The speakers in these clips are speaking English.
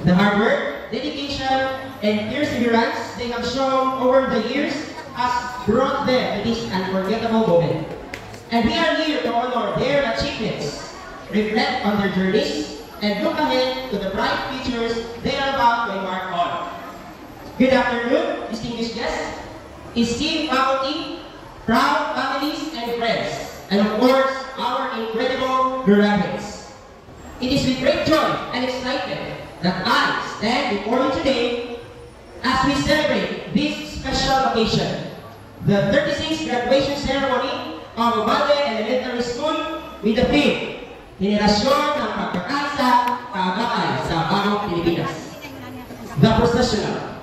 The hard work, dedication, and perseverance they have shown over the years has brought them to this unforgettable moment. And we are here to honor their achievements, reflect on their journeys, and look ahead to the bright futures they are about to embark on. Good afternoon, distinguished guests, esteemed faculty, proud families and friends, and of course, our incredible graduates. It is with great joy and excitement that I stand before you today as we celebrate this special occasion, the 36th graduation ceremony of Uvalde Elementary School with the theme, Henerasyon ng Pagkakaisa, Kaagapay sa Bagong Pilipinas. The processional.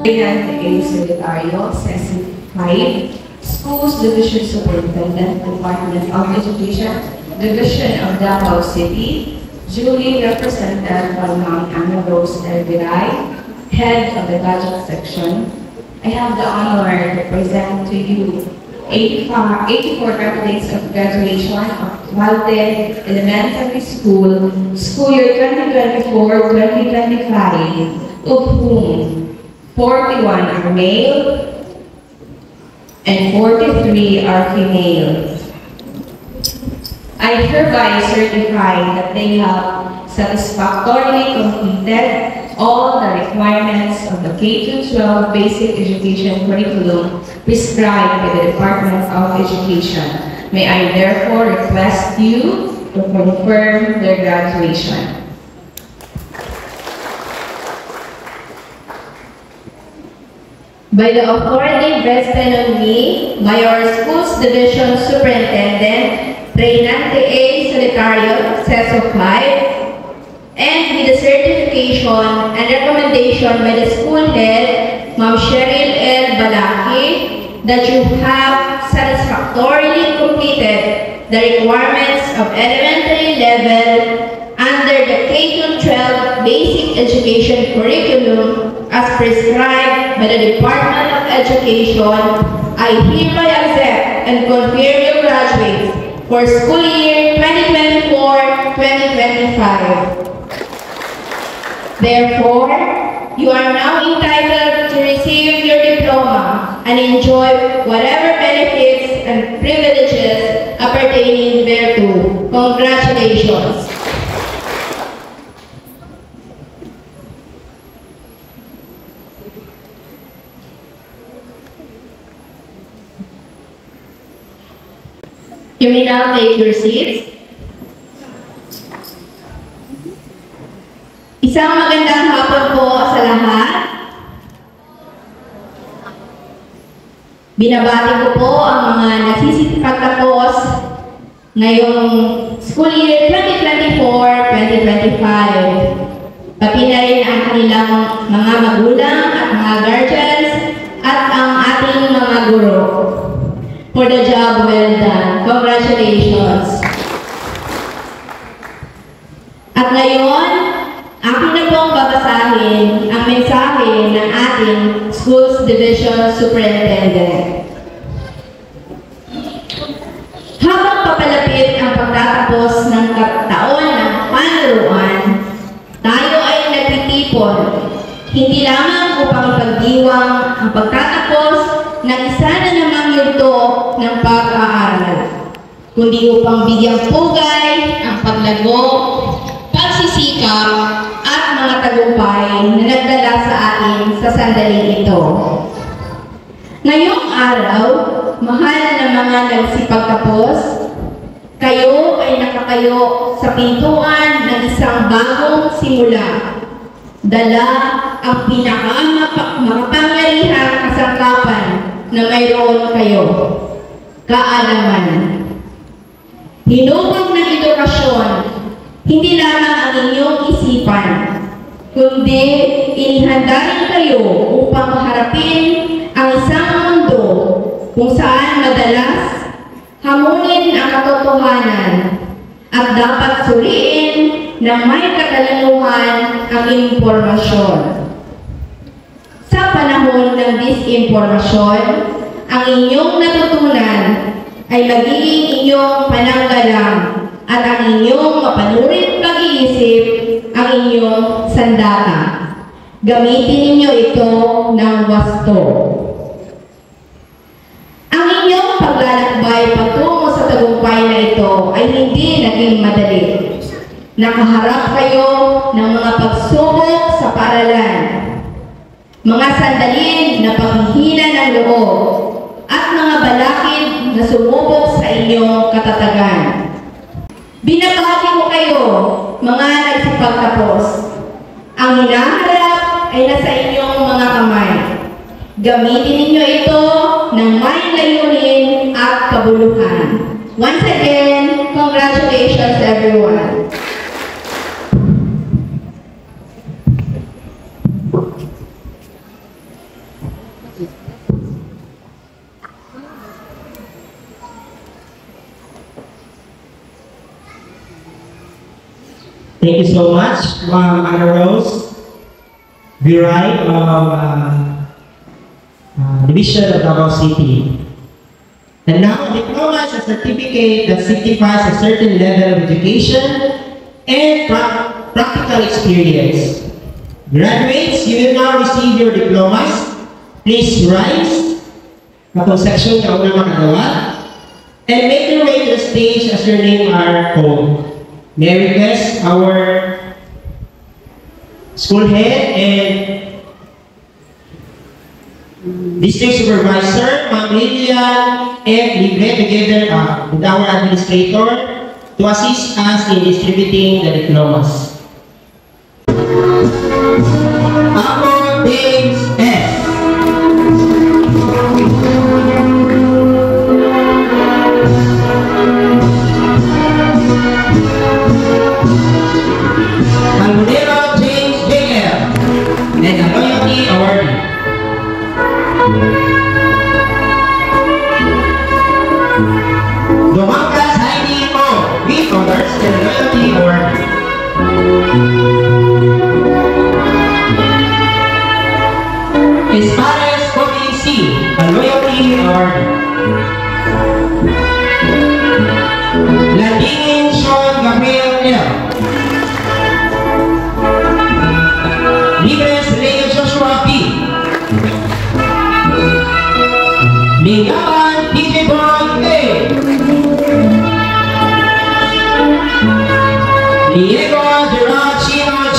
President A. Solitario, Session 5, Schools Division Superintendent, Department of Education, Division of Davao City, duly represented by Ma'am Ana Rose Elviray, Head of the Gadget Section. I have the honor to present to you 84 candidates of graduation of Malden Elementary School, school year 2024-2025, of whom 41 are male and 43 are female. I hereby certify that they have satisfactorily completed all the requirements of the K-12 basic education curriculum prescribed by the Department of Education. May I therefore request you to confirm their graduation. By the authority vested on me by our Schools Division Superintendent, Reynante A. Solitario, CESO 5, and with the certification and recommendation by the school head, Ma'am Cheryl L. Balaki, that you have satisfactorily completed the requirements of elementary level under the K-12 basic education curriculum as prescribed by the Department of Education, I hereby accept and confirm your graduates for school year 2024-2025. Therefore, you are now entitled to receive your diploma and enjoy whatever benefits and privileges appertaining thereto. Congratulations. You may now take your seats. Isang magandang hapon po sa lahat. Binabati ko po ang mga nagsisipagtapos ngayong school year 2024-2025. Pati na rin ang kanilang mga magulang at mga guardians at ang ating mga guro. For the job well done. Congratulations. At ngayon, akin na pong babasahin ang mensahe ng ating Schools Division Superintendent. Habang papalapit ang pagtatapos ng taon ng panlaruan, tayo ay nagtitipon, hindi lamang upang ipagdiwang ang pagtatapos ng isa na namang yugto ng pag-aaral, kundi upang bigyang pugay ang paglago, pagsisikap, at mga tagumpay na nagdala sa atin sa sandaling ito. Ngayong araw, mahal na mga nagsipagtapos, kayo ay nakatayo sa pintuan ng isang bagong simula. Dala ang pinakamakapangyarihang kasangkapan na mayroon kayo, kaalaman. Hinubog ng edukasyon, hindi lamang ang inyong isipan, kundi inihanda rin kayo upang harapin ang isang mundo kung saan madalas hamunin ang katotohanan at dapat suriin na may katalinuhan ang impormasyon. Sa panahon ng disinformasyon, ang inyong natutunan ay magiging inyong pananggalang at ang inyong mapanuring pag-iisip ang inyong sandata. Gamitin ninyo ito ng wasto. Ang inyong paglalakbay patungo sa tagumpay na ito ay hindi naging madali. Nakaharap kayo ng mga pagsubok sa paaralan, mga sandalin na paghihina ng loob, at mga balakid na sumubok sa inyong katatagan. Binabati ko kayo, mga nagsipagtapos. Ang hinaharap ay nasa inyong mga kamay. Gamitin ninyo ito ng may layunin at kabuluhan. Once again, congratulations everyone. Thank you so much, Ma'am Anna Rose Viray of Division of Davao City. And now, a diploma is a certificate that signifies a certain level of education and practical experience. Graduates, you will now receive your diplomas. Please rise. Katong section na unang makagawa. And make your way to the stage as your name are called. May I request our school head and district supervisor, Ma'am Lilian F. Libre, together with our administrator to assist us in distributing the diplomas. Ako, James S. Almonero James J.L. and a loyalty award. Domangas Heidi O. with honors and loyalty award. Espares Kobe C. a loyalty award. Landingin Sean Gabriel L. Libres Leo Joshua P. Lingawan DJ Boy A. Diego Gerard Chino G.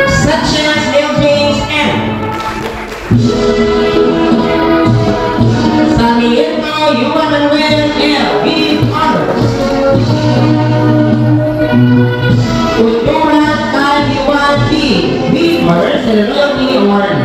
Sanchez L. James M. Sarmiento Yuan Manuel L. with honors. Cultura Taiwan P. with honors and a loyalty award.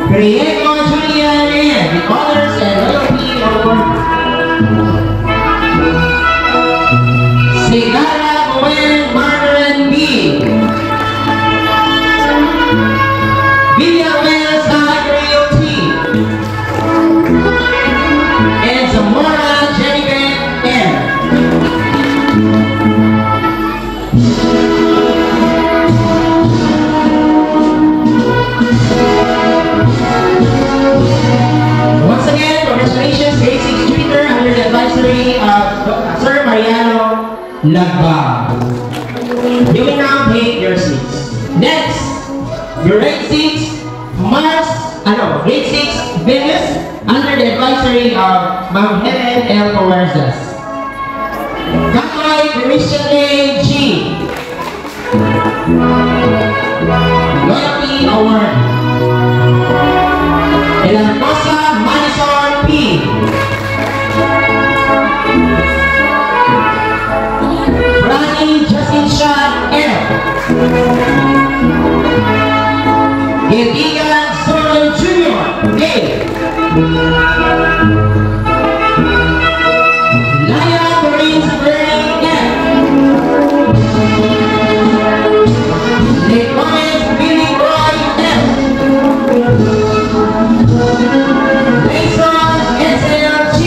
Griego Julian N. with honors and loyalty award. Sigara Gwen Margaret B. Villanueva Zachary T. And Zamora Jennifer M. Once again, congratulations, grade 6 Jupiter, under the advisory of Sir Mariano Lagba. You will now take your seats. Next, your grade 6 grade 6 Venus, under the advisory of Ma'am Helen L. Coversas. Kakay Christian A. G. Loyalty Award. Elancosa Madison P. Rani Jacintia L. Gedigan Solo Jr. A. Laya Prince Burning F. Nicolas Billy Roy F. Mason SLG.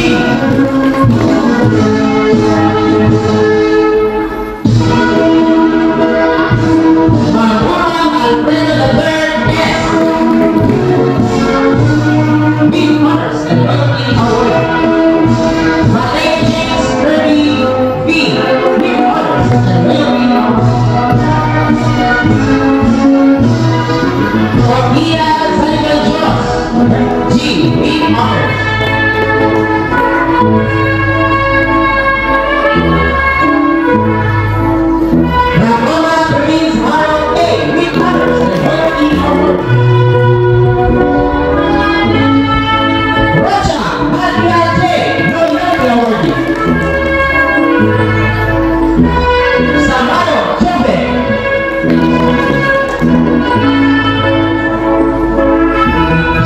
Mahura Alfredo III S. With honors and loyalty award. Malay James Kirby B. With honors and loyalty award. Sofia Salival Jones G. With honors. Ramona Prince Harold A. With honors and loyalty award. Rocha Madrigal J. Loyalty award. Samano Chombe.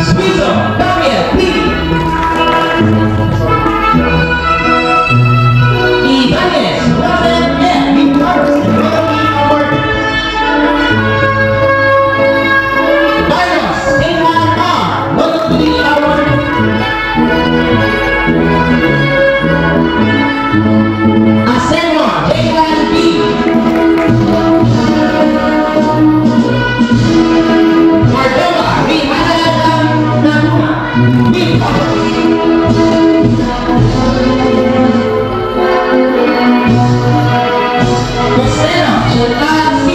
Suizo Daniel P. Ibanez Rosen F. With honors and loyalty award. Carlos Inman R. Loyalty award. Asenwa Jaylan B. Cordova Rihanna Namuma with Cosero Chantal C.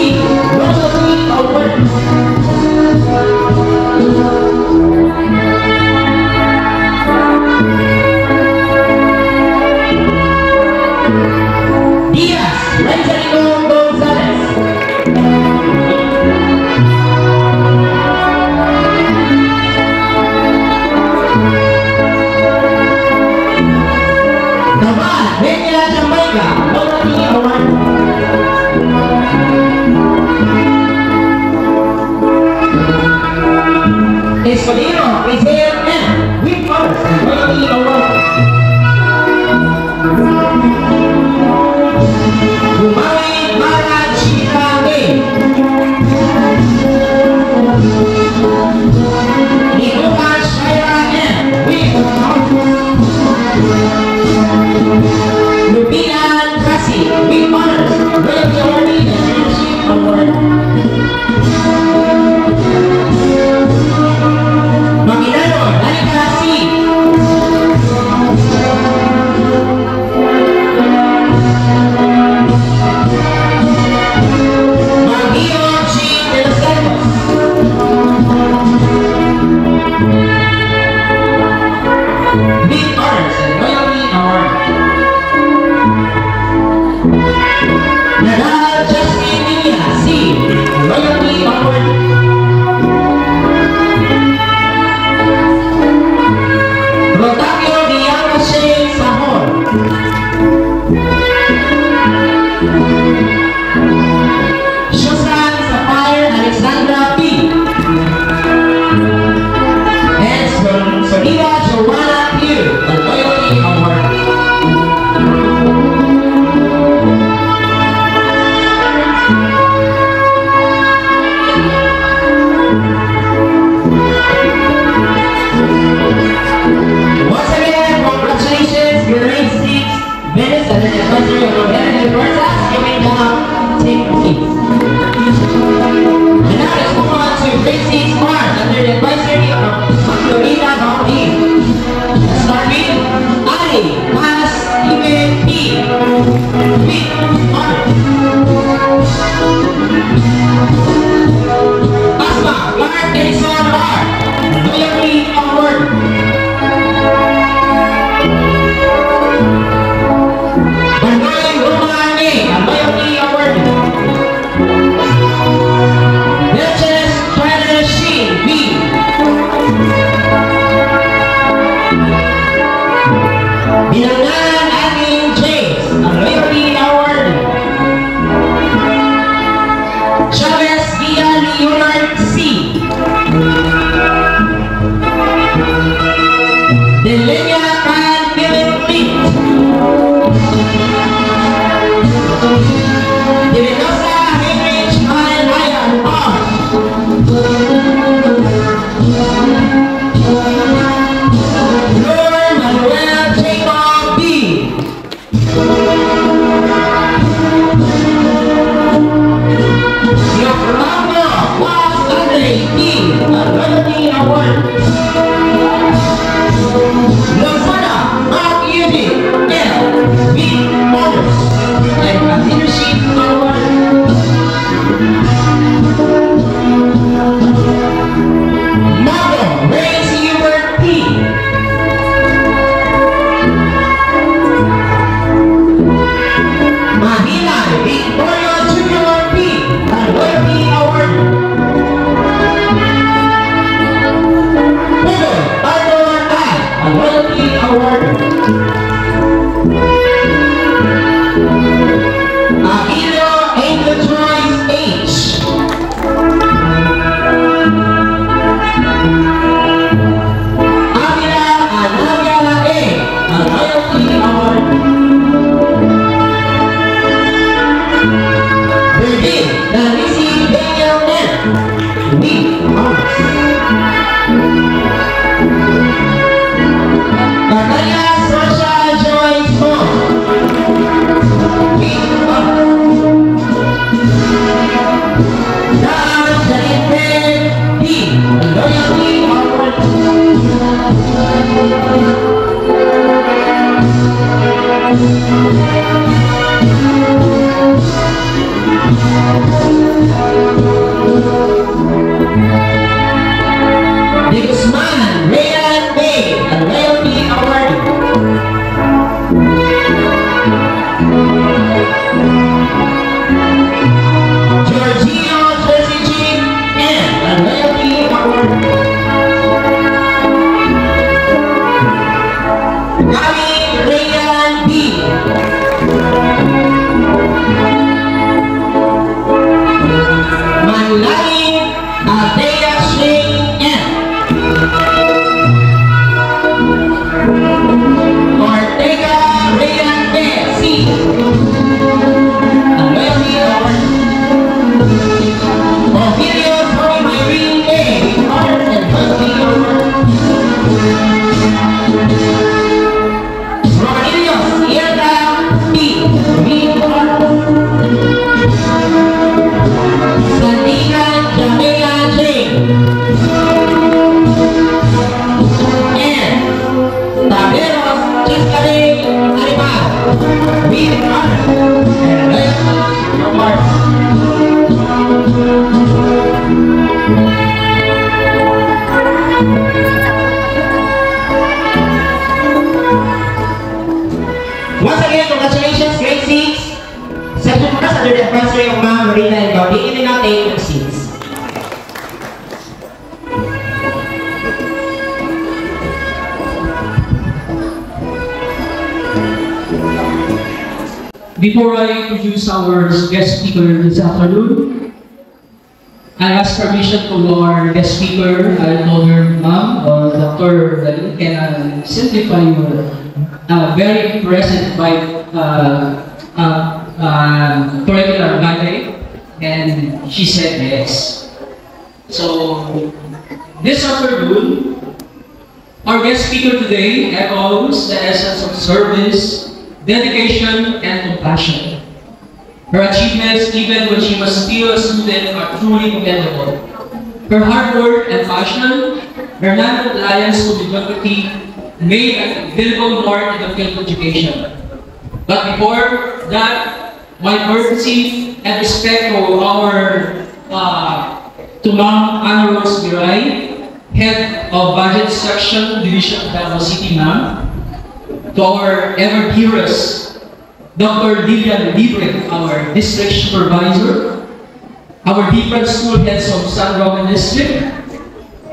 Loyalty award. Diaz Rangelico Gonzalez. Naval Benya Jamaica Loyalty award. Escolino Rizal M. With honors and loyalty award. Bumawi Mara Chika A. Nicola Shaira M. With Lupina Kasi with honors, loyalty award and leadership award. Makinano Delia and Philip Fleet. Divinosa Heinrich and Ryan R. Lord Manuel Jacob B. Yolanda Juan Andre D. Loyalty Award. Lozada Mark Uni L. B. Honors and a Leadership Award. Marco Reyes Hubert P. Mahila Victoria Junior P. A Loyalty Award. Pedro Arthur I. A Loyalty Award. Aquino Angel Joyce H. Avila Anavia A. A Loyalty Award. Berlin Danisi Daniel N. Week Honors. Kataya Sasha Joyce Mo. Week Honors. Dan Janipe D. A Loyalty Award. De Guzman Rayan Bay, a Loyalty Award. Giorgio Jersey G. N. A Loyalty Award. Gabi Rayan B. Manlay Adea Shane N. Ortega Rayan D. C. A Loyalty Award. Porfirio Tony Myrene A. Honors and Loyalty Award. Romanilios Ierda P. Mean Honors. Santika Jamea J. And Taberos Chiscare Aripal. With honor and Loyalty Award. Once again, congratulations, grade 6. Section 1 under the advisory of Ma'am Marina and Gaudi. You may now take your seats. Before I introduce our guest speaker this afternoon, I ask permission from our guest speaker. I told her, Ma'am, or Dr. Dali, can I simplify your very impressive curricular guide? And she said yes. So, this afternoon, our guest speaker today echoes the essence of service, dedication, and compassion. Her achievements, even when she was still a student, are truly commendable. Her hard work and passion, her non-reliance to mediocrity, made a visible mark in the field of education. But before that, my courtesy and respect for our to Ma'am Ana Rose Miray, Head of Budget Section, Division of Davao City, Ma'am. To our ever dearest Dr. Lilian Libre, our District Supervisor, our different school heads of San Roman District,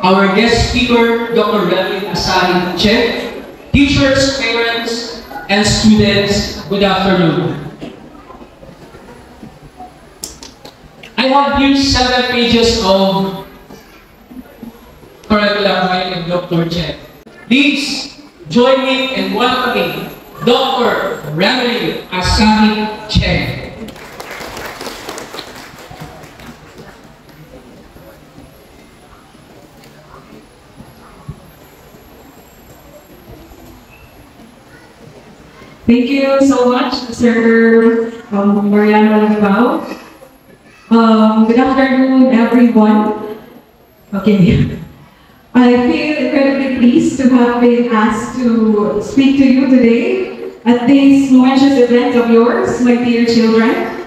our guest speaker, Dr. Relly Asari Che, teachers, parents, and students, good afternoon. I have used 7 pages of curriculum by Dr. Che. Please join me in welcoming Dr. Remedy Asami Chen. Thank you so much, Sir Mariano Langao. Good afternoon, everyone. Okay. I feel incredibly pleased to have been asked to speak to you today at this momentous event of yours, my dear children.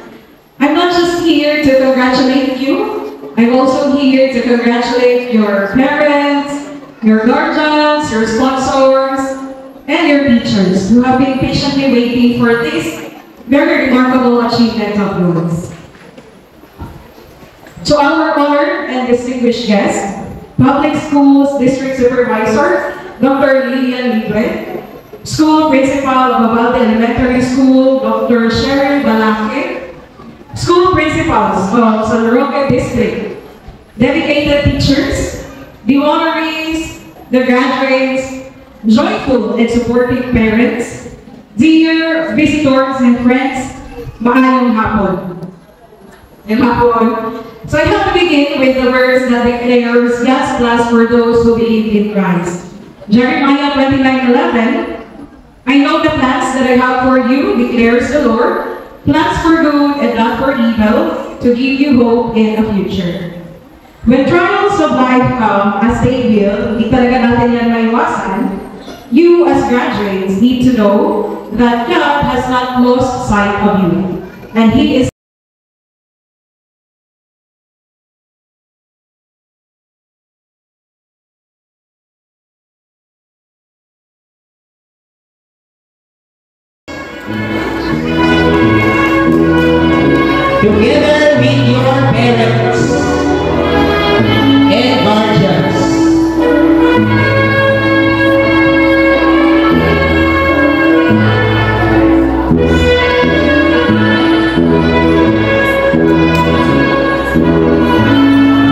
I'm not just here to congratulate you, I'm also here to congratulate your parents, your guardians, your sponsors, and your teachers who have been patiently waiting for this very remarkable achievement of yours. To our honored and distinguished guest, Public Schools District Supervisor, Dr. Lilian Libre, School Principal of Abalde Elementary School, Dr. Cheryl Balake, School Principals of San Roque District, dedicated teachers, the honorees, the graduates, joyful and supportive parents, dear visitors and friends, maayong hapon. So I have to begin with the verse that declares God's plans for those who believe in Christ. Jeremiah 29:11, I know the plans that I have for you, declares the Lord, plans for good and not for evil, to give you hope in the future. When trials of life come, as they will, hindi talaga natin yan maiwasan, you as graduates need to know that God has not lost sight of you, and He is together with your parents and guardians.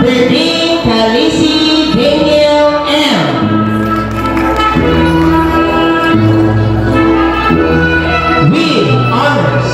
Berdine Kalisi Daniel M. With honors.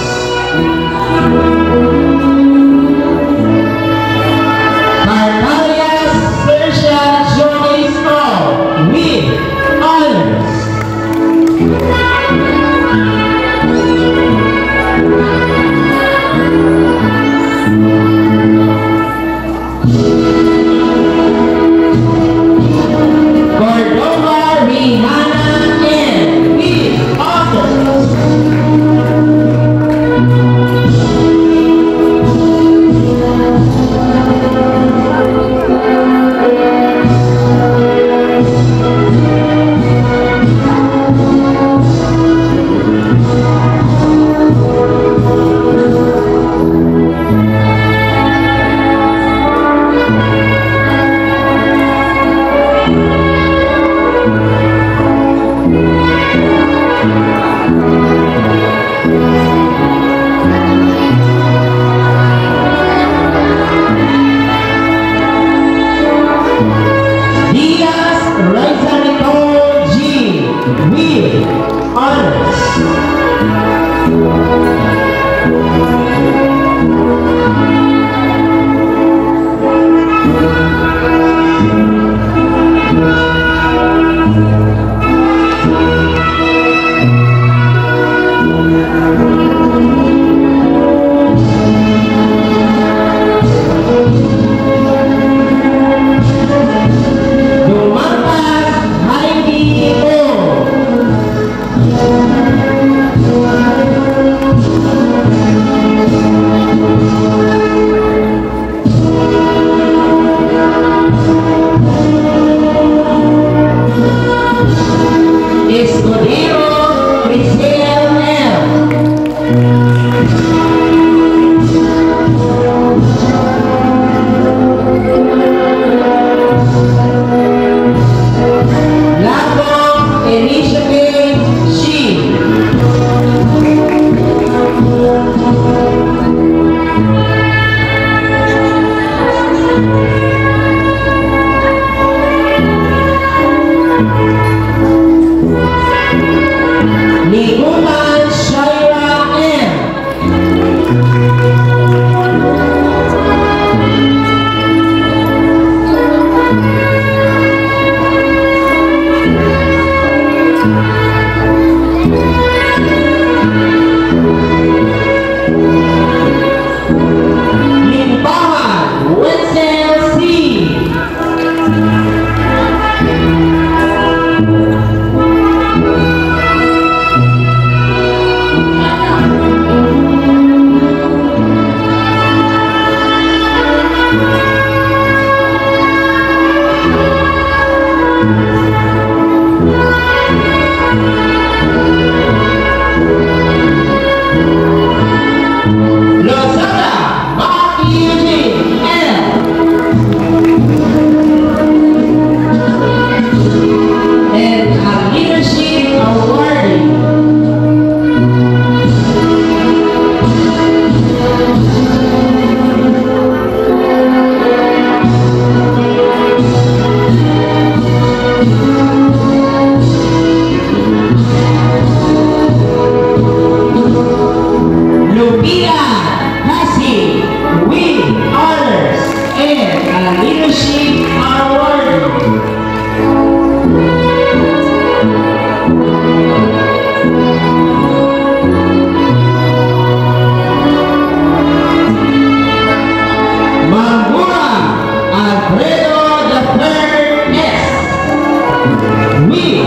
with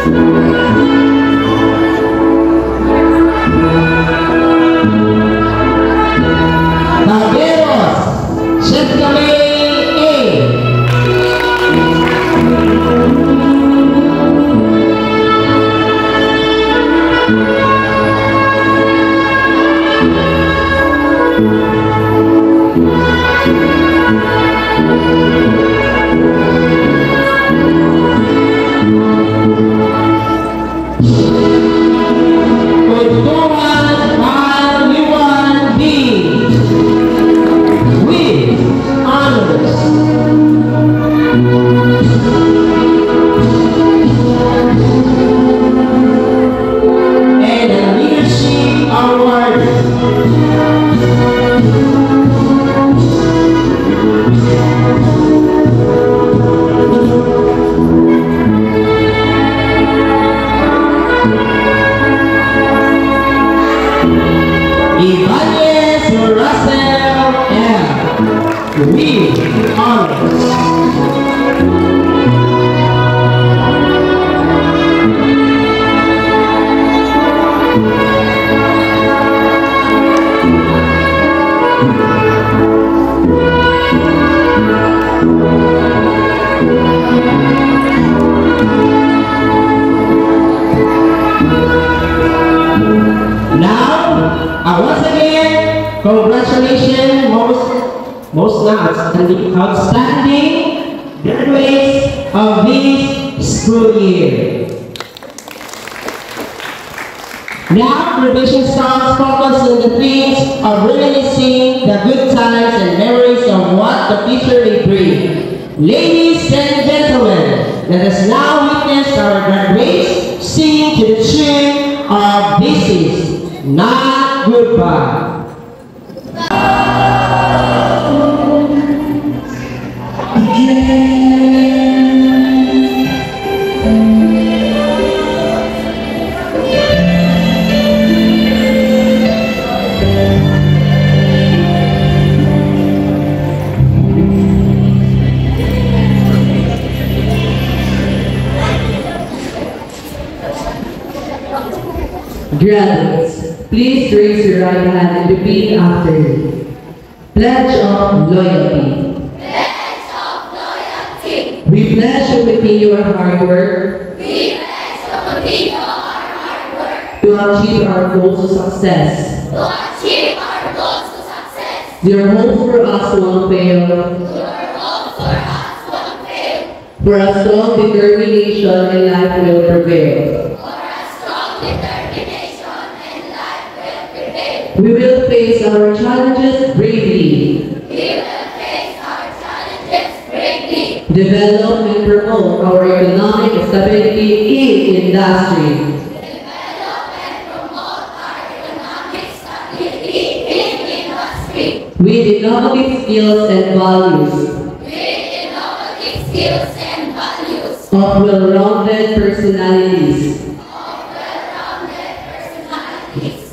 Thank you. Now, once again, congratulations, most outstanding graduates of this school year. Now, graduation stars focus on the things of reminiscing the good times and memories of what the future may bring. Ladies and gentlemen, let us now witness our graduates singing to the tune of This Is Not Goodbye. Graduates, please raise your right hand and repeat after me. Pledge of Loyalty. Pledge of loyalty. We pledge to continue our hard work. We pledge to continue our hard work. To achieve our goals of success. To achieve our goals to success. Your hopes for us won't fail. Your hope for us won't fail. For a strong determination in life will prevail. For a strong determination and life will prevail. We will face our challenges bravely. We will face our challenges bravely. Develop and promote our economic stability in industry. Develop and promote our economic stability in industry. With innovative skills and values. With innovative skills and values. Of well-rounded personalities.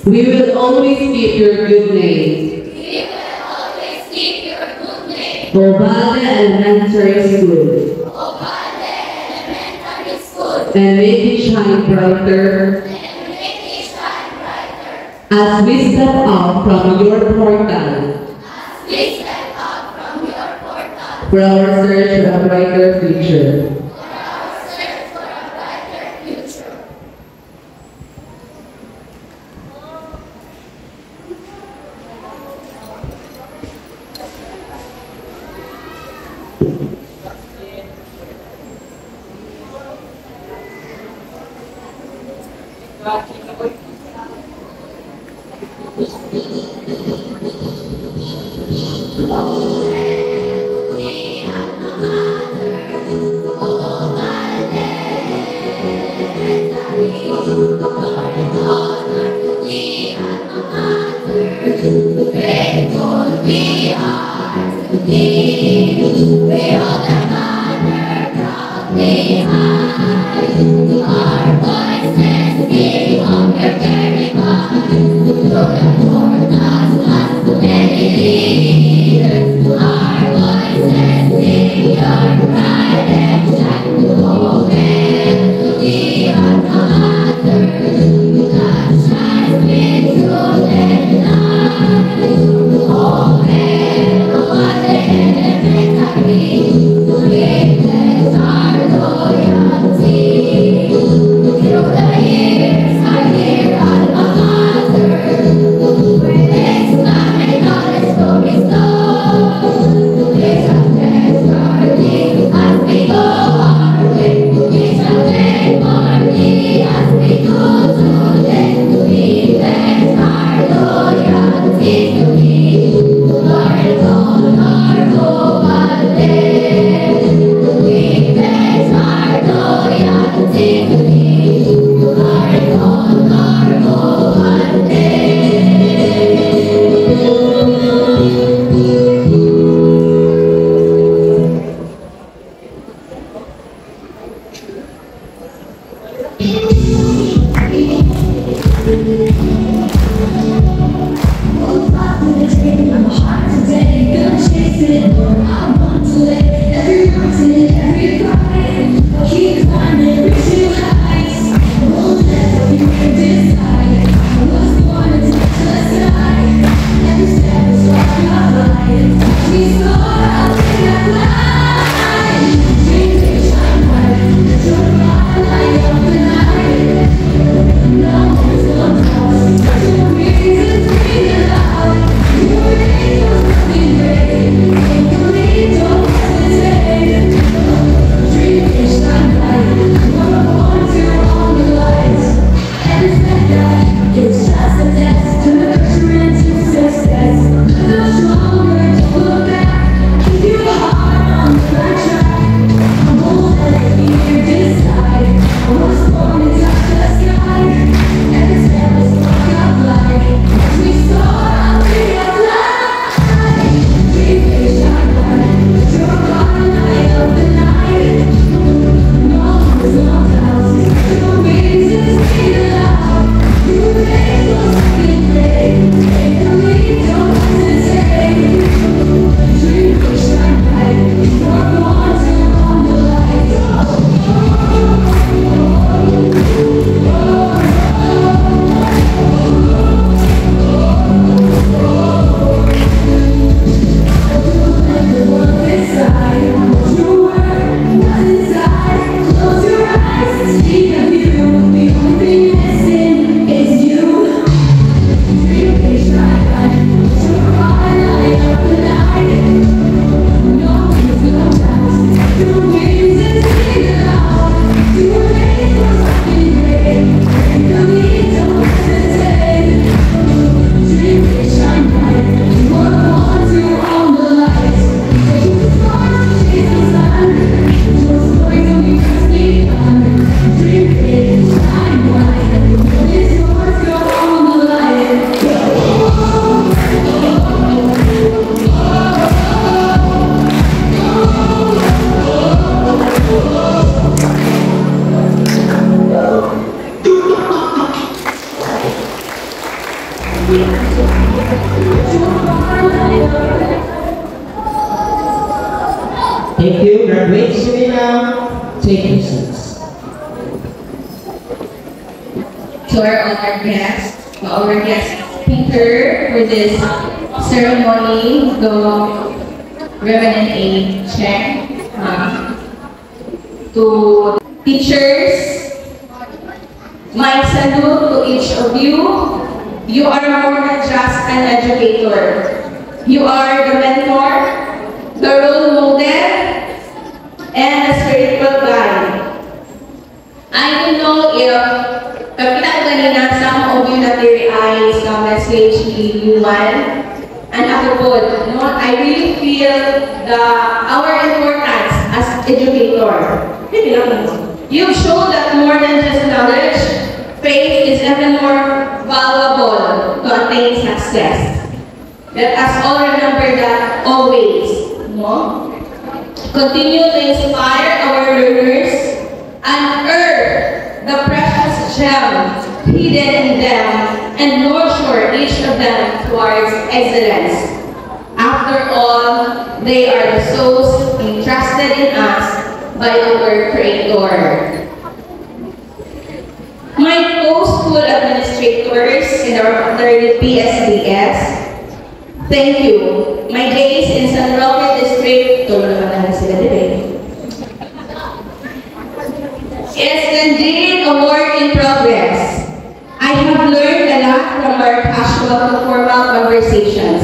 We will always keep your good name. We will always keep your good name. Obalde Elementary School. Obalde Elementary School. And make it shine brighter. And make it shine brighter. As we step out from your portal. As we step out from your portal. For our search for a brighter future. For our search for a brighter future. Through the years. ladies and gentlemen, take your seats. To our honored guest, our guest speaker for this ceremony, the Reverend A. Cheng, to teachers, my salute to each of you. You are more than just an educator. You are the mentor, the role model, and a spiritual guide. I don't know if kapita ko kanina some of you na-teary-eyes sa message ni Yuman. And ako po, no, I really feel our importance as educator. You show that more than just knowledge, faith is even more valuable to attain success. Let us all remember that always. No? Continue to inspire our learners and earn the precious gems hidden in them and nurture each of them towards excellence. After all, they are the souls entrusted in us by our Creator. My co-school administrators in our fraternity PSDS, thank you. My days in San Roque District, is indeed a work in progress. I have learned a lot from our casual to formal conversations.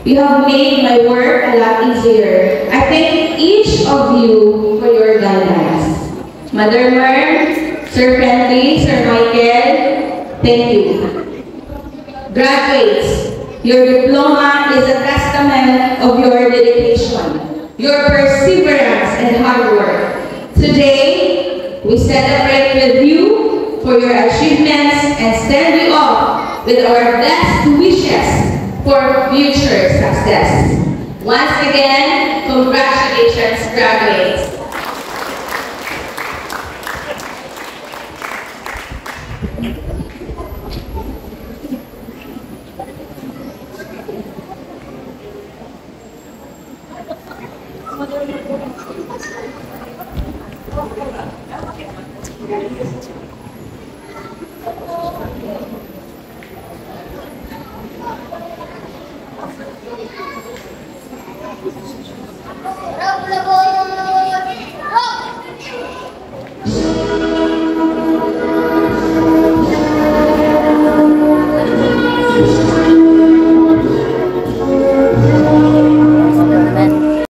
You have made my work a lot easier. I thank each of you for your guidance. Mother Mer, Sir Friendly, Sir Michael, thank you. Graduates, your diploma is a testament of your dedication, your perseverance and hard work. Today, we celebrate with you for your achievements and send you off with our best wishes for future success. Once again, congratulations, graduates.